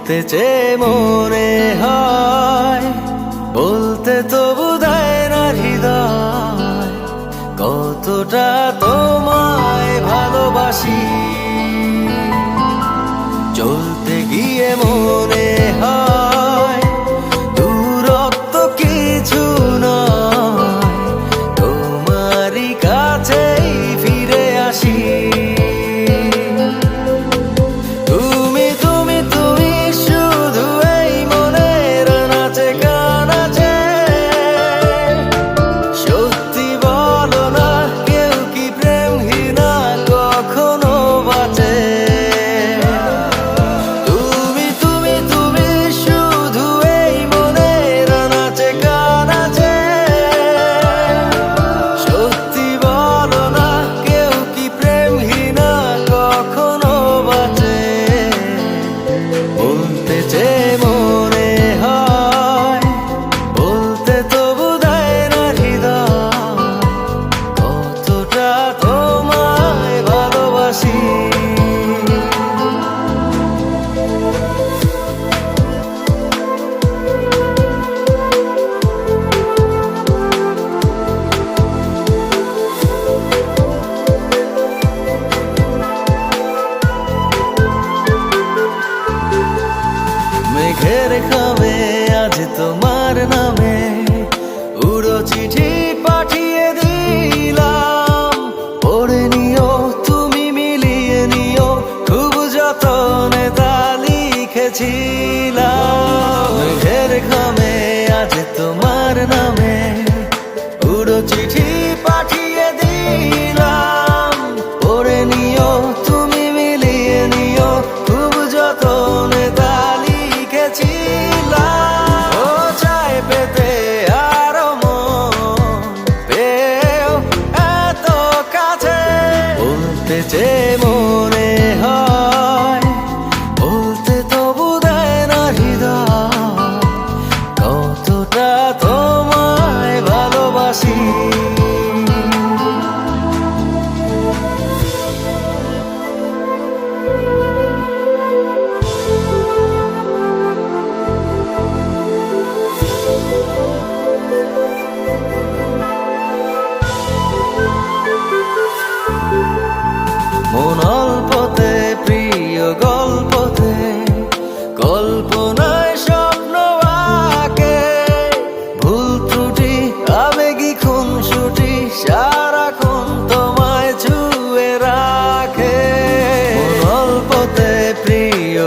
বলতে চেয়ে মনে হয়, বলতে তবু দেয় না হৃদয়, কতটা তোমায় ভালোবাসি। চলতে গিয়ে মনে হয় দূরত্ব কিছু নয়, তোমারই কাছেই ফিরে আসি। মেঘের খামে আজ তোমার নামে উড়ো চিঠি পাঠিয়ে দিলাম, পড়ে নিও তুমি মিলিয়ে নিও, খুব যতনে তা লিখেছিলাম। মেঘের খামে আজ তোমার নামে উড়ো চিঠি পাঠিয়ে দিলাম, পড়ে নিও তুমি মিলিয়ে নিও, খুব যতনে তা লিখেছিলাম। ও চায় পেতে আরো মন পেও এত কাছে, বলতে চেয়ে মনে হয়, বলতে তবু দেয় না হৃদয়, কতটা তোমায় ভালোবাসি। মন অল্পতে প্রিয় গল্পতে, কল্পনায় স্বপ্ন আঁকে, ভুল ত্রুটি আবেগী খুনসুটি সারাক্ষণ তোমায় ছুঁয়ে রাখে। মন অল্পতে প্রিয়